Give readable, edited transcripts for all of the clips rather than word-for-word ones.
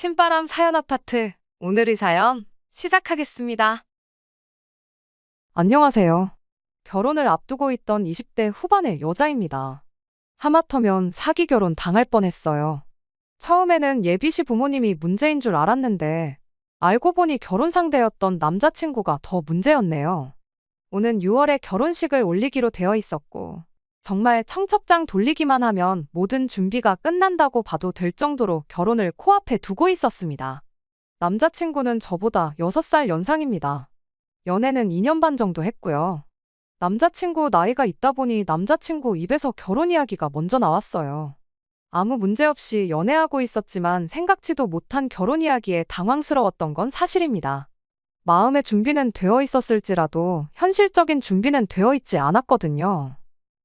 신바람 사연 아파트. 오늘의 사연 시작하겠습니다. 안녕하세요. 결혼을 앞두고 있던 20대 후반의 여자입니다. 하마터면 사기 결혼 당할 뻔했어요. 처음에는 예비시 부모님이 문제인 줄 알았는데 알고 보니 결혼 상대였던 남자친구가 더 문제였네요. 오는 6월에 결혼식을 올리기로 되어 있었고 정말 청첩장 돌리기만 하면 모든 준비가 끝난다고 봐도 될 정도로 결혼을 코앞에 두고 있었습니다. 남자친구는 저보다 6살 연상입니다. 연애는 2년 반 정도 했고요. 남자친구 나이가 있다 보니 남자친구 입에서 결혼 이야기가 먼저 나왔어요. 아무 문제 없이 연애하고 있었지만 생각지도 못한 결혼 이야기에 당황스러웠던 건 사실입니다. 마음의 준비는 되어 있었을지라도 현실적인 준비는 되어 있지 않았거든요.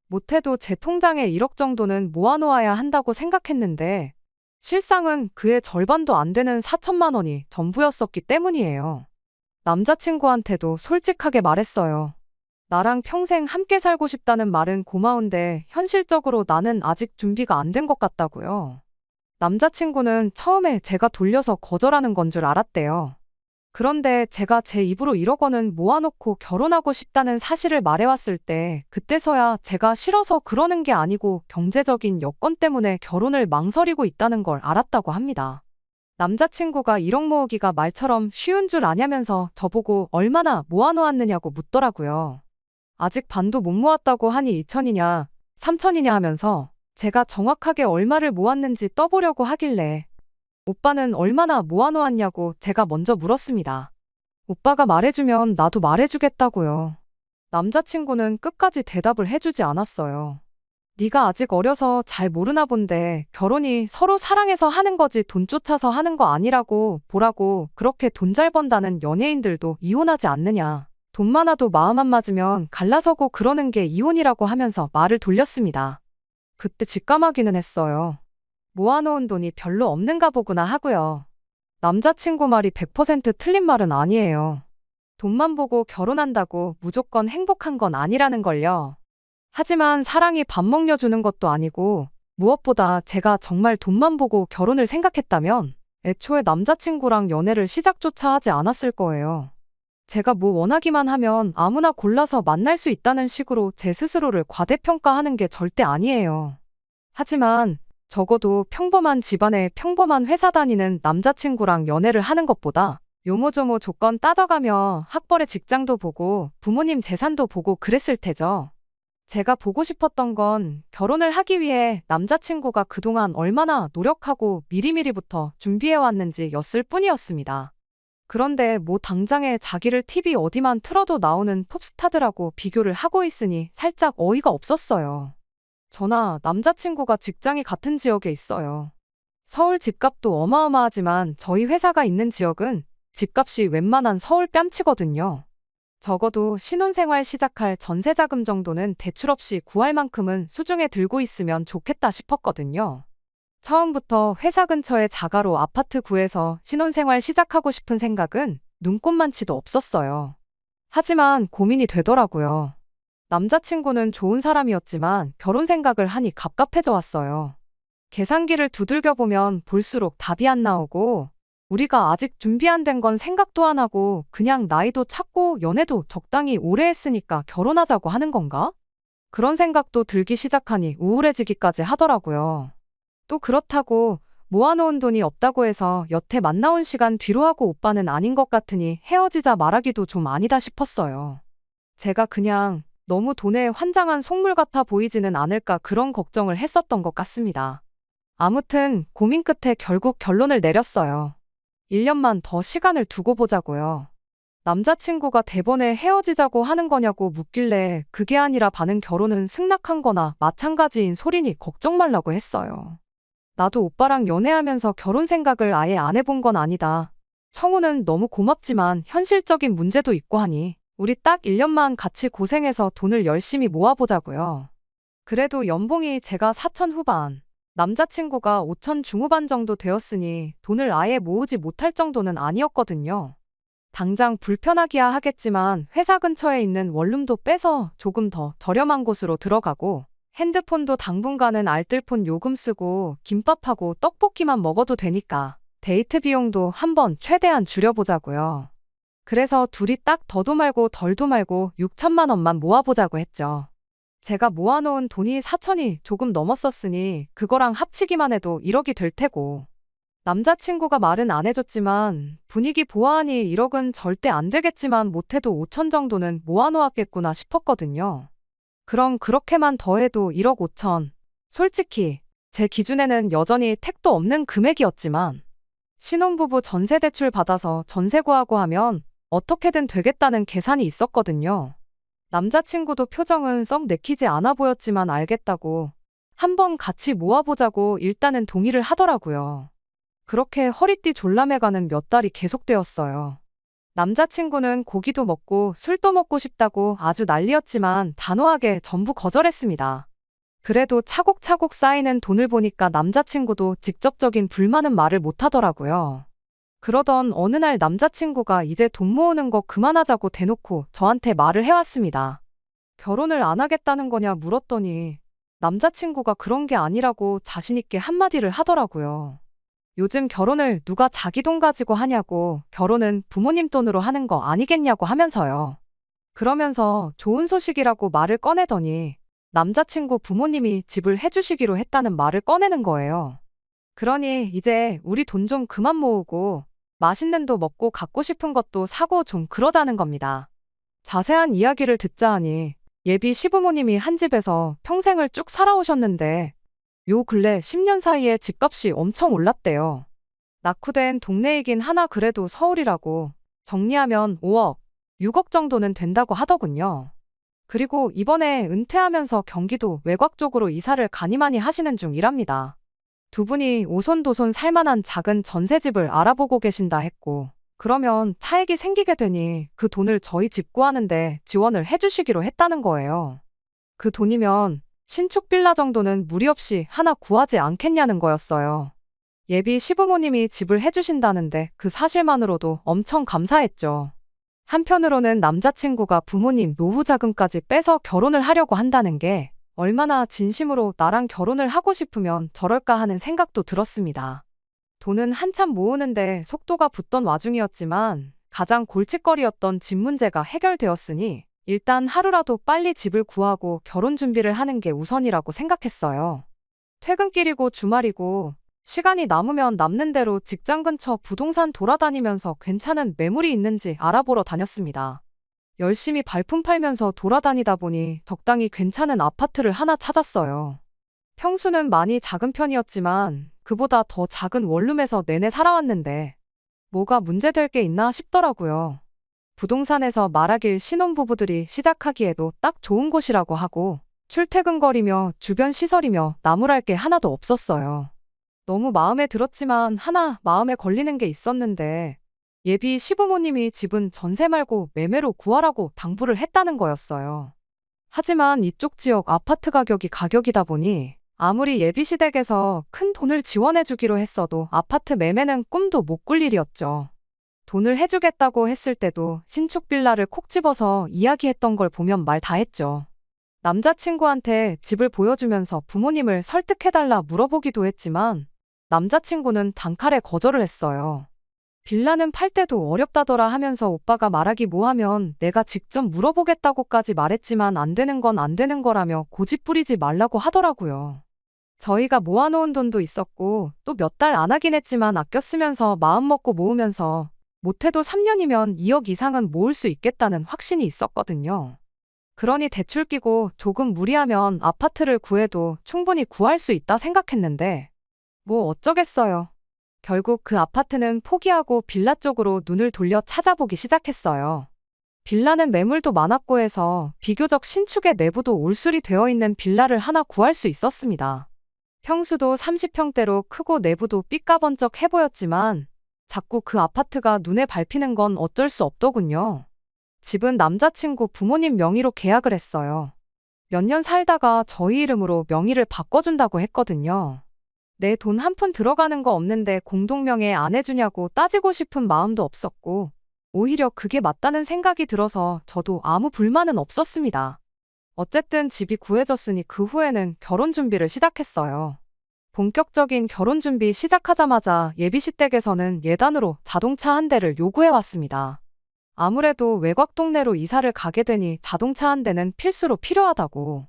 못해도 제 통장에 1억 정도는 모아놓아야 한다고 생각했는데 실상은 그의 절반도 안 되는 4천만 원이 전부였었기 때문이에요. 남자친구한테도 솔직하게 말했어요. 나랑 평생 함께 살고 싶다는 말은 고마운데 현실적으로 나는 아직 준비가 안 된 것 같다고요. 남자친구는 처음에 제가 돌려서 거절하는 건 줄 알았대요. 그런데 제가 제 입으로 1억 원은 모아놓고 결혼하고 싶다는 사실을 말해왔을 때 그때서야 제가 싫어서 그러는 게 아니고 경제적인 여건 때문에 결혼을 망설이고 있다는 걸 알았다고 합니다. 남자친구가 1억 모으기가 말처럼 쉬운 줄 아냐면서 저보고 얼마나 모아놓았느냐고 묻더라고요. 아직 반도 못 모았다고 하니 2천이냐 3천이냐 하면서 제가 정확하게 얼마를 모았는지 떠보려고 하길래 오빠는 얼마나 모아놓았냐고 제가 먼저 물었습니다. 오빠가 말해주면 나도 말해주겠다고요. 남자친구는 끝까지 대답을 해주지 않았어요. 네가 아직 어려서 잘 모르나 본데 결혼이 서로 사랑해서 하는 거지 돈 쫓아서 하는 거 아니라고 보라고 그렇게 돈 잘 번다는 연예인들도 이혼하지 않느냐. 돈 많아도 마음 안 맞으면 갈라서고 그러는 게 이혼이라고 하면서 말을 돌렸습니다. 그때 직감하기는 했어요. 모아놓은 돈이 별로 없는가 보구나 하고요. 남자친구 말이 100% 틀린 말은 아니에요. 돈만 보고 결혼한다고 무조건 행복한 건 아니라는 걸요. 하지만 사랑이 밥 먹여주는 것도 아니고 무엇보다 제가 정말 돈만 보고 결혼을 생각했다면 애초에 남자친구랑 연애를 시작조차 하지 않았을 거예요. 제가 뭐 원하기만 하면 아무나 골라서 만날 수 있다는 식으로 제 스스로를 과대평가하는 게 절대 아니에요. 하지만 적어도 평범한 집안에 평범한 회사 다니는 남자친구랑 연애를 하는 것보다 요모조모 조건 따져가며 학벌의 직장도 보고 부모님 재산도 보고 그랬을 테죠. 제가 보고 싶었던 건 결혼을 하기 위해 남자친구가 그동안 얼마나 노력하고 미리미리부터 준비해왔는지 였을 뿐이었습니다. 그런데 뭐 당장에 자기를 TV 어디만 틀어도 나오는 톱스타들하고 비교를 하고 있으니 살짝 어이가 없었어요. 저나 남자친구가 직장이 같은 지역에 있어요. 서울 집값도 어마어마하지만 저희 회사가 있는 지역은 집값이 웬만한 서울 뺨치거든요. 적어도 신혼생활 시작할 전세자금 정도는 대출 없이 구할 만큼은 수중에 들고 있으면 좋겠다 싶었거든요. 처음부터 회사 근처에 자가로 아파트 구해서 신혼생활 시작하고 싶은 생각은 눈꼽만치도 없었어요. 하지만 고민이 되더라고요. 남자친구는 좋은 사람이었지만 결혼 생각을 하니 갑갑해져 왔어요. 계산기를 두들겨보면 볼수록 답이 안 나오고 우리가 아직 준비 안 된 건 생각도 안 하고 그냥 나이도 찼고 연애도 적당히 오래 했으니까 결혼하자고 하는 건가? 그런 생각도 들기 시작하니 우울해지기까지 하더라고요. 또 그렇다고 모아놓은 돈이 없다고 해서 여태 만나온 시간 뒤로 하고 오빠는 아닌 것 같으니 헤어지자 말하기도 좀 아니다 싶었어요. 제가 그냥 너무 돈에 환장한 속물 같아 보이지는 않을까 그런 걱정을 했었던 것 같습니다. 아무튼 고민 끝에 결국 결론을 내렸어요. 1년만 더 시간을 두고 보자고요. 남자친구가 대번에 헤어지자고 하는 거냐고 묻길래 그게 아니라 반은 결혼은 승낙한 거나 마찬가지인 소리니 걱정 말라고 했어요. 나도 오빠랑 연애하면서 결혼 생각을 아예 안 해본 건 아니다. 청혼은 너무 고맙지만 현실적인 문제도 있고 하니 우리 딱 1년만 같이 고생해서 돈을 열심히 모아보자고요. 그래도 연봉이 제가 4천 후반, 남자친구가 5천 중후반 정도 되었으니 돈을 아예 모으지 못할 정도는 아니었거든요. 당장 불편하기야 하겠지만 회사 근처에 있는 원룸도 빼서 조금 더 저렴한 곳으로 들어가고 핸드폰도 당분간은 알뜰폰 요금 쓰고 김밥하고 떡볶이만 먹어도 되니까 데이트 비용도 한번 최대한 줄여보자고요. 그래서 둘이 딱 더도 말고 덜도 말고 6천만 원만 모아보자고 했죠. 제가 모아놓은 돈이 4천이 조금 넘었었으니 그거랑 합치기만 해도 1억이 될 테고. 남자친구가 말은 안 해줬지만 분위기 보아하니 1억은 절대 안 되겠지만 못해도 5천 정도는 모아놓았겠구나 싶었거든요. 그럼 그렇게만 더해도 1억 5천. 솔직히 제 기준에는 여전히 택도 없는 금액이었지만 신혼부부 전세대출 받아서 전세 구하고 하면 어떻게든 되겠다는 계산이 있었거든요. 남자친구도 표정은 썩 내키지 않아 보였지만 알겠다고 한번 같이 모아보자고 일단은 동의를 하더라고요. 그렇게 허리띠 졸라매가는 몇 달이 계속되었어요. 남자친구는 고기도 먹고 술도 먹고 싶다고 아주 난리였지만 단호하게 전부 거절했습니다. 그래도 차곡차곡 쌓이는 돈을 보니까 남자친구도 직접적인 불만은 말을 못하더라고요. 그러던 어느 날 남자친구가 이제 돈 모으는 거 그만하자고 대놓고 저한테 말을 해왔습니다. 결혼을 안 하겠다는 거냐 물었더니 남자친구가 그런 게 아니라고 자신있게 한마디를 하더라고요. 요즘 결혼을 누가 자기 돈 가지고 하냐고, 결혼은 부모님 돈으로 하는 거 아니겠냐고 하면서요. 그러면서 좋은 소식이라고 말을 꺼내더니 남자친구 부모님이 집을 해주시기로 했다는 말을 꺼내는 거예요. 그러니 이제 우리 돈 좀 그만 모으고 맛있는 도 먹고 갖고 싶은 것도 사고 좀 그러자는 겁니다. 자세한 이야기를 듣자 하니 예비 시부모님이 한 집에서 평생을 쭉 살아오셨는데 요 근래 10년 사이에 집값이 엄청 올랐대요. 낙후된 동네이긴 하나 그래도 서울이라고 정리하면 5억, 6억 정도는 된다고 하더군요. 그리고 이번에 은퇴하면서 경기도 외곽 쪽으로 이사를 가니 많이 하시는 중이랍니다. 두 분이 오손도손 살만한 작은 전세집을 알아보고 계신다 했고, 그러면 차익이 생기게 되니 그 돈을 저희 집 구하는데 지원을 해주시기로 했다는 거예요. 그 돈이면 신축 빌라 정도는 무리 없이 하나 구하지 않겠냐는 거였어요. 예비 시부모님이 집을 해주신다는데 그 사실만으로도 엄청 감사했죠. 한편으로는 남자친구가 부모님 노후 자금까지 빼서 결혼을 하려고 한다는 게 얼마나 진심으로 나랑 결혼을 하고 싶으면 저럴까 하는 생각도 들었습니다. 돈은 한참 모으는데 속도가 붙던 와중이었지만 가장 골칫거리였던 집 문제가 해결되었으니 일단 하루라도 빨리 집을 구하고 결혼 준비를 하는 게 우선이라고 생각했어요. 퇴근길이고 주말이고 시간이 남으면 남는 대로 직장 근처 부동산 돌아다니면서 괜찮은 매물이 있는지 알아보러 다녔습니다. 열심히 발품 팔면서 돌아다니다 보니 적당히 괜찮은 아파트를 하나 찾았어요. 평수는 많이 작은 편이었지만 그보다 더 작은 원룸에서 내내 살아왔는데 뭐가 문제될 게 있나 싶더라고요. 부동산에서 말하길 신혼부부들이 시작하기에도 딱 좋은 곳이라고 하고 출퇴근거리며 주변 시설이며 나무랄 게 하나도 없었어요. 너무 마음에 들었지만 하나 마음에 걸리는 게 있었는데 예비 시부모님이 집은 전세 말고 매매로 구하라고 당부를 했다는 거였어요. 하지만 이쪽 지역 아파트 가격이 가격이다 보니 아무리 예비 시댁에서 큰 돈을 지원해 주기로 했어도 아파트 매매는 꿈도 못 꿀 일이었죠. 돈을 해주겠다고 했을 때도 신축 빌라를 콕 집어서 이야기했던 걸 보면 말 다 했죠. 남자친구한테 집을 보여주면서 부모님을 설득해달라 물어보기도 했지만 남자친구는 단칼에 거절을 했어요. 빌라는 팔 때도 어렵다더라 하면서 오빠가 말하기 뭐하면 내가 직접 물어보겠다고까지 말했지만 안 되는 건 안 되는 거라며 고집 부리지 말라고 하더라고요. 저희가 모아놓은 돈도 있었고 또 몇 달 안 하긴 했지만 아껴 쓰면서 마음먹고 모으면서 못해도 3년이면 2억 이상은 모을 수 있겠다는 확신이 있었거든요. 그러니 대출 끼고 조금 무리하면 아파트를 구해도 충분히 구할 수 있다 생각했는데 뭐 어쩌겠어요. 결국 그 아파트는 포기하고 빌라 쪽으로 눈을 돌려 찾아보기 시작했어요. 빌라는 매물도 많았고 해서 비교적 신축의 내부도 올술이 되어 있는 빌라를 하나 구할 수 있었습니다. 평수도 30평대로 크고 내부도 삐까번쩍해 보였지만 자꾸 그 아파트가 눈에 밟히는 건 어쩔 수 없더군요. 집은 남자친구 부모님 명의로 계약을 했어요. 몇 년 살다가 저희 이름으로 명의를 바꿔준다고 했거든요. 내 돈 한 푼 들어가는 거 없는데 공동명의 안 해주냐고 따지고 싶은 마음도 없었고 오히려 그게 맞다는 생각이 들어서 저도 아무 불만은 없었습니다. 어쨌든 집이 구해졌으니 그 후에는 결혼 준비를 시작했어요. 본격적인 결혼 준비 시작하자마자 예비시 댁에서는 예단으로 자동차 한 대를 요구해 왔습니다. 아무래도 외곽 동네로 이사를 가게 되니 자동차 한 대는 필수로 필요하다고.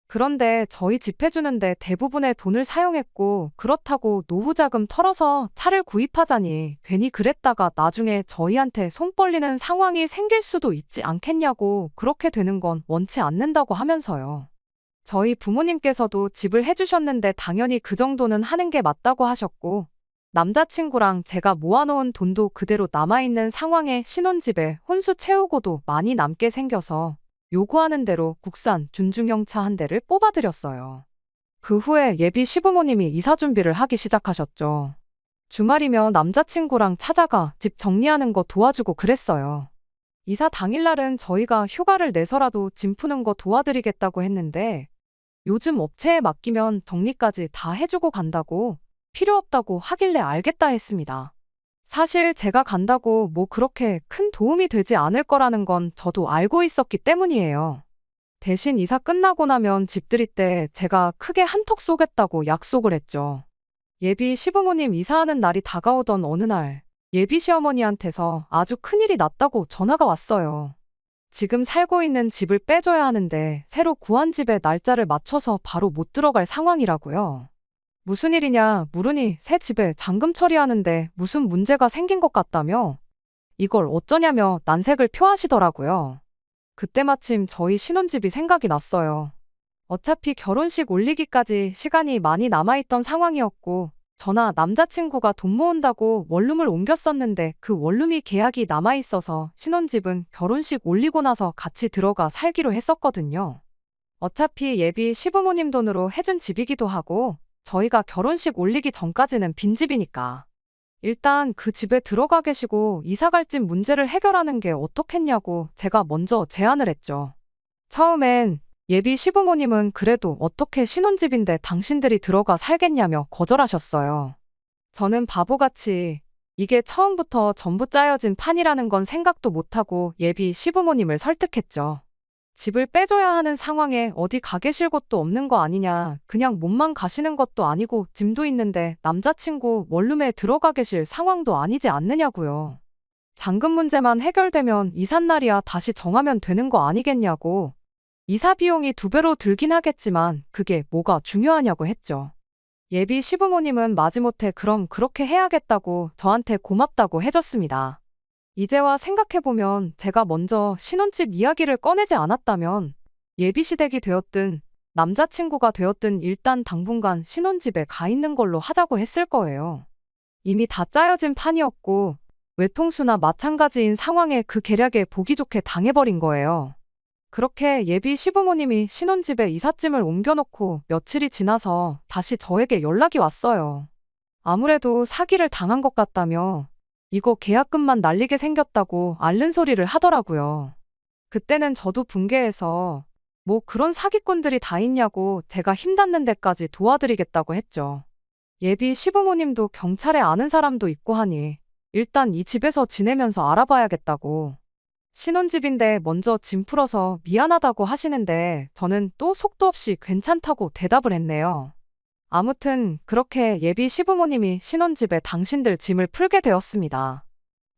그런데 저희 집 해주는데 대부분의 돈을 사용했고, 그렇다고 노후 자금 털어서 차를 구입하자니 괜히 그랬다가 나중에 저희한테 손 벌리는 상황이 생길 수도 있지 않겠냐고, 그렇게 되는 건 원치 않는다고 하면서요. 저희 부모님께서도 집을 해주셨는데 당연히 그 정도는 하는 게 맞다고 하셨고, 남자친구랑 제가 모아놓은 돈도 그대로 남아있는 상황에 신혼집에 혼수 채우고도 많이 남게 생겨서 요구하는 대로 국산 준중형 차 한 대를 뽑아드렸어요. 그 후에 예비 시부모님이 이사 준비를 하기 시작하셨죠. 주말이면 남자친구랑 찾아가 집 정리하는 거 도와주고 그랬어요. 이사 당일날은 저희가 휴가를 내서라도 짐 푸는 거 도와드리겠다고 했는데, 요즘 업체에 맡기면 정리까지 다 해주고 간다고, 필요 없다고 하길래 알겠다 했습니다. 사실 제가 간다고 뭐 그렇게 큰 도움이 되지 않을 거라는 건 저도 알고 있었기 때문이에요. 대신 이사 끝나고 나면 집들이 때 제가 크게 한턱 쏘겠다고 약속을 했죠. 예비 시부모님 이사하는 날이 다가오던 어느 날, 예비 시어머니한테서 아주 큰일이 났다고 전화가 왔어요. 지금 살고 있는 집을 빼줘야 하는데 새로 구한 집에 날짜를 맞춰서 바로 못 들어갈 상황이라고요. 무슨 일이냐 물으니 새 집에 잔금 처리하는데 무슨 문제가 생긴 것 같다며 이걸 어쩌냐며 난색을 표하시더라고요. 그때 마침 저희 신혼집이 생각이 났어요. 어차피 결혼식 올리기까지 시간이 많이 남아있던 상황이었고, 저나 남자친구가 돈 모은다고 원룸을 옮겼었는데 그 원룸이 계약이 남아있어서 신혼집은 결혼식 올리고 나서 같이 들어가 살기로 했었거든요. 어차피 예비 시부모님 돈으로 해준 집이기도 하고 저희가 결혼식 올리기 전까지는 빈집이니까 일단 그 집에 들어가 계시고 이사갈 집 문제를 해결하는 게 어떻겠냐고 제가 먼저 제안을 했죠. 처음엔 예비 시부모님은 그래도 어떻게 신혼집인데 당신들이 들어가 살겠냐며 거절하셨어요. 저는 바보같이 이게 처음부터 전부 짜여진 판이라는 건 생각도 못하고 예비 시부모님을 설득했죠. 집을 빼줘야 하는 상황에 어디 가 계실 곳도 없는 거 아니냐, 그냥 몸만 가시는 것도 아니고 짐도 있는데 남자친구 원룸에 들어가 계실 상황도 아니지 않느냐고요. 잔금 문제만 해결되면 이삿날이야 다시 정하면 되는 거 아니겠냐고. 이사 비용이 2배로 들긴 하겠지만 그게 뭐가 중요하냐고 했죠. 예비 시부모님은 마지못해 그럼 그렇게 해야겠다고 저한테 고맙다고 해줬습니다. 이제와 생각해보면 제가 먼저 신혼집 이야기를 꺼내지 않았다면 예비시댁이 되었든 남자친구가 되었든 일단 당분간 신혼집에 가 있는 걸로 하자고 했을 거예요. 이미 다 짜여진 판이었고 외통수나 마찬가지인 상황에 그 계략에 보기 좋게 당해버린 거예요. 그렇게 예비 시부모님이 신혼집에 이삿짐을 옮겨놓고 며칠이 지나서 다시 저에게 연락이 왔어요. 아무래도 사기를 당한 것 같다며 이거 계약금만 날리게 생겼다고 앓는 소리를 하더라고요. 그때는 저도 분개해서 뭐 그런 사기꾼들이 다 있냐고 제가 힘 닿는 데까지 도와드리겠다고 했죠. 예비 시부모님도 경찰에 아는 사람도 있고 하니 일단 이 집에서 지내면서 알아봐야겠다고. 신혼집인데 먼저 짐 풀어서 미안하다고 하시는데 저는 또 속도 없이 괜찮다고 대답을 했네요. 아무튼 그렇게 예비 시부모님이 신혼집에 당신들 짐을 풀게 되었습니다.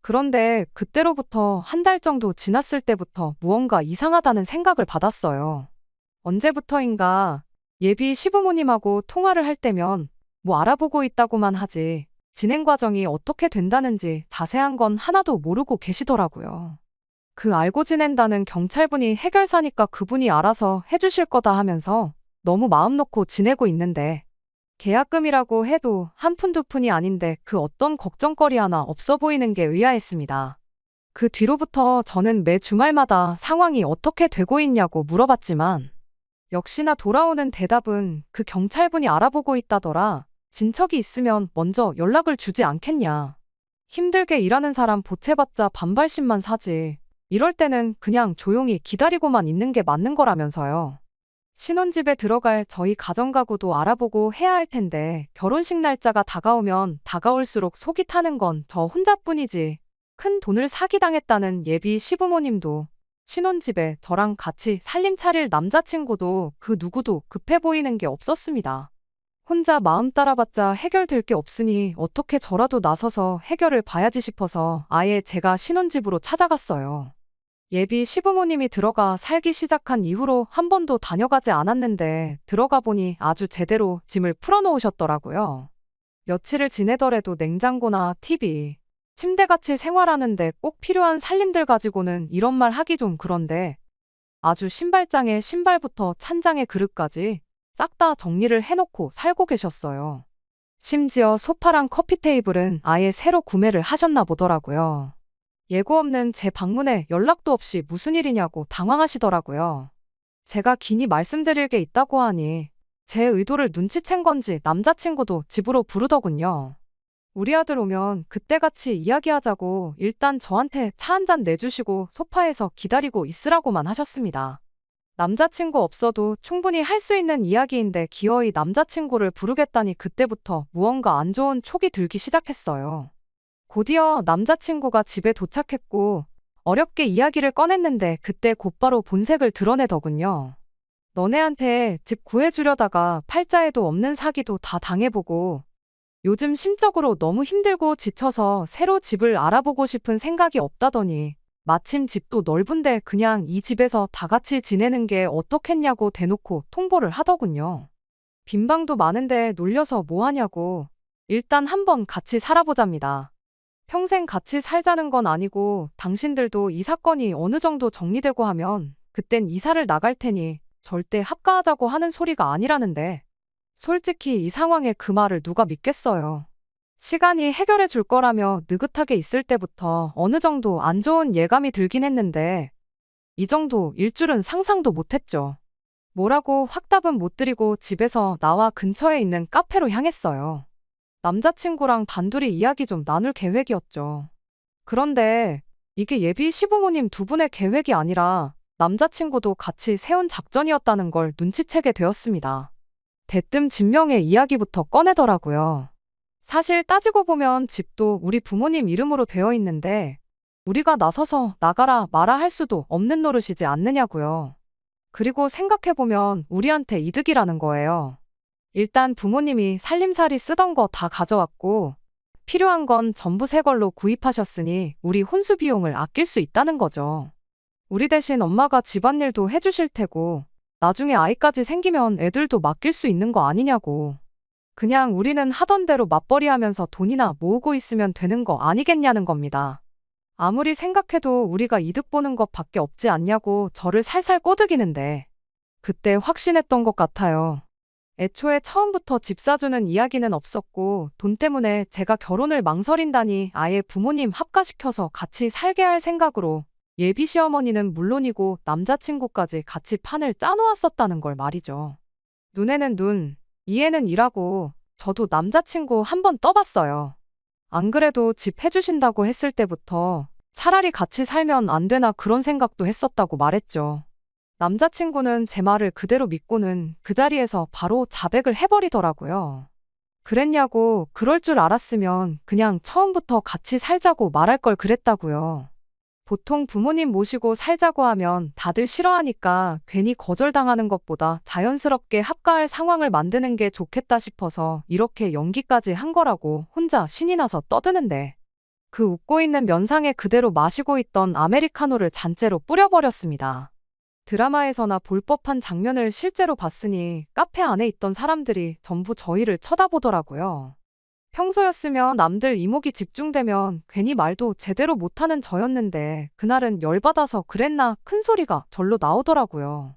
그런데 그때로부터 한 달 정도 지났을 때부터 무언가 이상하다는 생각을 받았어요. 언제부터인가 예비 시부모님하고 통화를 할 때면 뭐 알아보고 있다고만 하지 진행 과정이 어떻게 된다는지 자세한 건 하나도 모르고 계시더라고요. 그 알고 지낸다는 경찰분이 해결사니까 그분이 알아서 해주실 거다 하면서 너무 마음 놓고 지내고 있는데 계약금이라고 해도 한 푼 두 푼이 아닌데 그 어떤 걱정거리 하나 없어 보이는 게 의아했습니다. 그 뒤로부터 저는 매 주말마다 상황이 어떻게 되고 있냐고 물어봤지만 역시나 돌아오는 대답은 그 경찰분이 알아보고 있다더라. 진척이 있으면 먼저 연락을 주지 않겠냐. 힘들게 일하는 사람 보채봤자 반발심만 사지. 이럴 때는 그냥 조용히 기다리고만 있는 게 맞는 거라면서요. 신혼집에 들어갈 저희 가정가구도 알아보고 해야 할 텐데 결혼식 날짜가 다가오면 다가올수록 속이 타는 건 저 혼자뿐이지. 큰 돈을 사기당했다는 예비 시부모님도 신혼집에 저랑 같이 살림 차릴 남자친구도 그 누구도 급해 보이는 게 없었습니다. 혼자 마음 따라봤자 해결될 게 없으니 어떻게 저라도 나서서 해결을 봐야지 싶어서 아예 제가 신혼집으로 찾아갔어요. 예비 시부모님이 들어가 살기 시작한 이후로 한 번도 다녀가지 않았는데 들어가 보니 아주 제대로 짐을 풀어놓으셨더라고요. 며칠을 지내더라도 냉장고나 TV, 침대같이 생활하는데 꼭 필요한 살림들 가지고는 이런 말 하기 좀 그런데 아주 신발장에 신발부터 찬장에 그릇까지 싹 다 정리를 해놓고 살고 계셨어요. 심지어 소파랑 커피 테이블은 아예 새로 구매를 하셨나 보더라고요. 예고 없는 제 방문에 연락도 없이 무슨 일이냐고 당황하시더라고요. 제가 긴히 말씀드릴 게 있다고 하니 제 의도를 눈치챈 건지 남자친구도 집으로 부르더군요. 우리 아들 오면 그때 같이 이야기하자고 일단 저한테 차 한 잔 내주시고 소파에서 기다리고 있으라고만 하셨습니다. 남자친구 없어도 충분히 할 수 있는 이야기인데 기어이 남자친구를 부르겠다니 그때부터 무언가 안 좋은 촉이 들기 시작했어요. 곧이어 남자친구가 집에 도착했고 어렵게 이야기를 꺼냈는데 그때 곧바로 본색을 드러내더군요. 너네한테 집 구해주려다가 팔자에도 없는 사기도 다 당해보고 요즘 심적으로 너무 힘들고 지쳐서 새로 집을 알아보고 싶은 생각이 없다더니 마침 집도 넓은데 그냥 이 집에서 다 같이 지내는 게 어떻겠냐고 대놓고 통보를 하더군요. 빈 방도 많은데 놀려서 뭐 하냐고 일단 한번 같이 살아보잡니다. 평생 같이 살자는 건 아니고 당신들도 이 사건이 어느 정도 정리되고 하면 그땐 이사를 나갈 테니 절대 합가하자고 하는 소리가 아니라는데 솔직히 이 상황에 그 말을 누가 믿겠어요. 시간이 해결해 줄 거라며 느긋하게 있을 때부터 어느 정도 안 좋은 예감이 들긴 했는데 이 정도일 줄은 상상도 못했죠. 뭐라고 확답은 못 드리고 집에서 나와 근처에 있는 카페로 향했어요. 남자친구랑 단둘이 이야기 좀 나눌 계획이었죠. 그런데 이게 예비 시부모님 두 분의 계획이 아니라 남자친구도 같이 세운 작전이었다는 걸 눈치채게 되었습니다. 대뜸 진명의 이야기부터 꺼내더라고요. 사실 따지고 보면 집도 우리 부모님 이름으로 되어 있는데 우리가 나서서 나가라 마라 할 수도 없는 노릇이지 않느냐고요. 그리고 생각해보면 우리한테 이득이라는 거예요. 일단 부모님이 살림살이 쓰던 거 다 가져왔고 필요한 건 전부 새 걸로 구입하셨으니 우리 혼수 비용을 아낄 수 있다는 거죠. 우리 대신 엄마가 집안일도 해주실 테고 나중에 아이까지 생기면 애들도 맡길 수 있는 거 아니냐고. 그냥 우리는 하던 대로 맞벌이 하면서 돈이나 모으고 있으면 되는 거 아니겠냐는 겁니다. 아무리 생각해도 우리가 이득 보는 것밖에 없지 않냐고 저를 살살 꼬드기는데 그때 확신했던 것 같아요. 애초에 처음부터 집 사주는 이야기는 없었고 돈 때문에 제가 결혼을 망설인다니 아예 부모님 합가시켜서 같이 살게 할 생각으로 예비 시어머니는 물론이고 남자친구까지 같이 판을 짜놓았었다는 걸 말이죠. 눈에는 눈, 이에는 이라고 저도 남자친구 한 번 떠봤어요. 안 그래도 집 해주신다고 했을 때부터 차라리 같이 살면 안 되나 그런 생각도 했었다고 말했죠. 남자친구는 제 말을 그대로 믿고는 그 자리에서 바로 자백을 해버리더라고요. 그랬냐고 그럴 줄 알았으면 그냥 처음부터 같이 살자고 말할 걸 그랬다고요. 보통 부모님 모시고 살자고 하면 다들 싫어하니까 괜히 거절당하는 것보다 자연스럽게 합가할 상황을 만드는 게 좋겠다 싶어서 이렇게 연기까지 한 거라고 혼자 신이 나서 떠드는데 그 웃고 있는 면상에 그대로 마시고 있던 아메리카노를 잔째로 뿌려버렸습니다. 드라마에서나 볼 법한 장면을 실제로 봤으니 카페 안에 있던 사람들이 전부 저희를 쳐다보더라고요. 평소였으면 남들 이목이 집중되면 괜히 말도 제대로 못하는 저였는데 그날은 열받아서 그랬나 큰 소리가 절로 나오더라고요.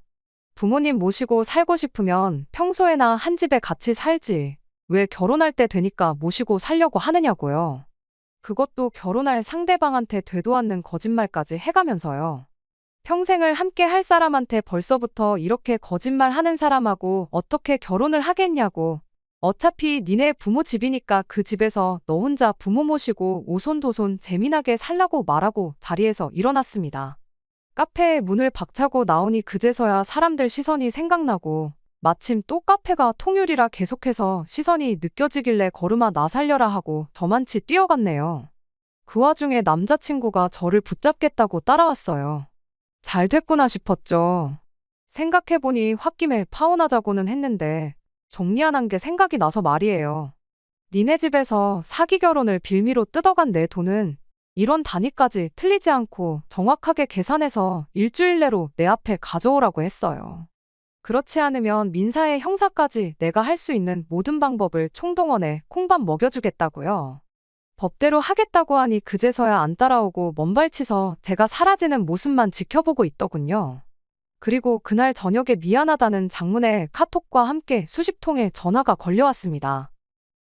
부모님 모시고 살고 싶으면 평소에나 한 집에 같이 살지. 왜 결혼할 때 되니까 모시고 살려고 하느냐고요. 그것도 결혼할 상대방한테 되도 않는 거짓말까지 해가면서요. 평생을 함께 할 사람한테 벌써부터 이렇게 거짓말하는 사람하고 어떻게 결혼을 하겠냐고. 어차피 니네 부모 집이니까 그 집에서 너 혼자 부모 모시고 오손도손 재미나게 살라고 말하고 자리에서 일어났습니다. 카페에 문을 박차고 나오니 그제서야 사람들 시선이 생각나고 마침 또 카페가 통율이라 계속해서 시선이 느껴지길래 걸음아 나 살려라 하고 저만치 뛰어갔네요. 그 와중에 남자친구가 저를 붙잡겠다고 따라왔어요. 잘 됐구나 싶었죠. 생각해보니 홧김에 파혼하자고는 했는데 정리 안 한 게 생각이 나서 말이에요. 니네 집에서 사기 결혼을 빌미로 뜯어간 내 돈은 이런 단위까지 틀리지 않고 정확하게 계산해서 일주일 내로 내 앞에 가져오라고 했어요. 그렇지 않으면 민사의 형사까지 내가 할 수 있는 모든 방법을 총동원해 콩밥 먹여주겠다고요. 법대로 하겠다고 하니 그제서야 안 따라오고 먼발치서 제가 사라지는 모습만 지켜보고 있더군요. 그리고 그날 저녁에 미안하다는 장문의 카톡과 함께 수십 통의 전화가 걸려왔습니다.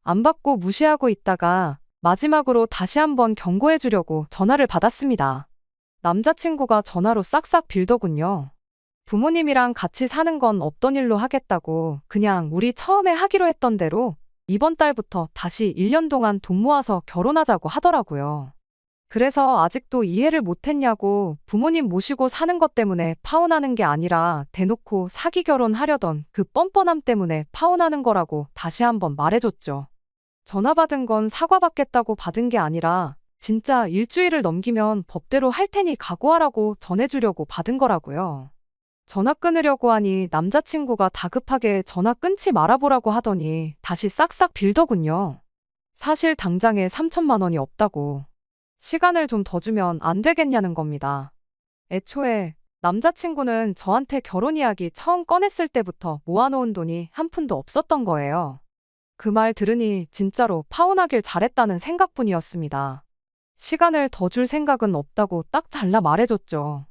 안 받고 무시하고 있다가 마지막으로 다시 한번 경고해 주려고 전화를 받았습니다. 남자친구가 전화로 싹싹 빌더군요. 부모님이랑 같이 사는 건 없던 일로 하겠다고 그냥 우리 처음에 하기로 했던 대로 이번 달부터 다시 1년 동안 돈 모아서 결혼하자고 하더라고요. 그래서 아직도 이해를 못했냐고 부모님 모시고 사는 것 때문에 파혼하는 게 아니라 대놓고 사기 결혼하려던 그 뻔뻔함 때문에 파혼하는 거라고 다시 한번 말해줬죠. 전화 받은 건 사과받겠다고 받은 게 아니라 진짜 일주일을 넘기면 법대로 할 테니 각오하라고 전해주려고 받은 거라고요. 전화 끊으려고 하니 남자친구가 다급하게 전화 끊지 말아보라고 하더니 다시 싹싹 빌더군요. 사실 당장에 3천만 원이 없다고. 시간을 좀 더 주면 안 되겠냐는 겁니다. 애초에 남자친구는 저한테 결혼 이야기 처음 꺼냈을 때부터 모아놓은 돈이 한 푼도 없었던 거예요. 그 말 들으니 진짜로 파혼하길 잘했다는 생각뿐이었습니다. 시간을 더 줄 생각은 없다고 딱 잘라 말해줬죠.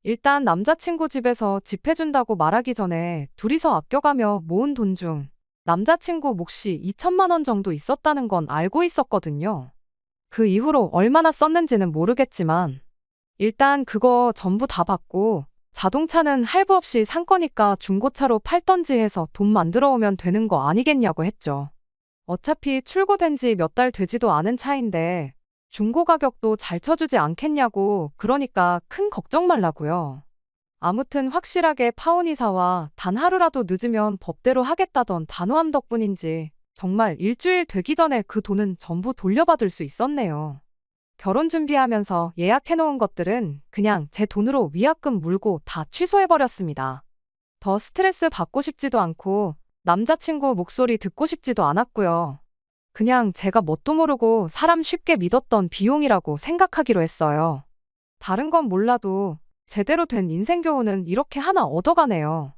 일단 남자친구 집에서 집 해준다고 말하기 전에 둘이서 아껴가며 모은 돈 중 남자친구 몫이 2천만 원 정도 있었다는 건 알고 있었거든요. 그 이후로 얼마나 썼는지는 모르겠지만 일단 그거 전부 다 받고 자동차는 할부 없이 산 거니까 중고차로 팔던지 해서 돈 만들어 오면 되는 거 아니겠냐고 했죠. 어차피 출고된 지 몇 달 되지도 않은 차인데 중고 가격도 잘 쳐주지 않겠냐고 그러니까 큰 걱정 말라고요. 아무튼 확실하게 파혼 이사와 단 하루라도 늦으면 법대로 하겠다던 단호함 덕분인지 정말 일주일 되기 전에 그 돈은 전부 돌려받을 수 있었네요. 결혼 준비하면서 예약해놓은 것들은 그냥 제 돈으로 위약금 물고 다 취소해버렸습니다. 더 스트레스 받고 싶지도 않고 남자친구 목소리 듣고 싶지도 않았고요. 그냥 제가 뭣도 모르고 사람 쉽게 믿었던 비용이라고 생각하기로 했어요. 다른 건 몰라도 제대로 된 인생 교훈은 이렇게 하나 얻어가네요.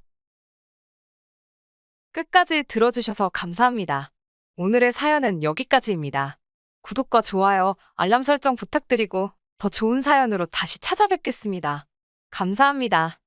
끝까지 들어주셔서 감사합니다. 오늘의 사연은 여기까지입니다. 구독과 좋아요, 알람 설정 부탁드리고 더 좋은 사연으로 다시 찾아뵙겠습니다. 감사합니다.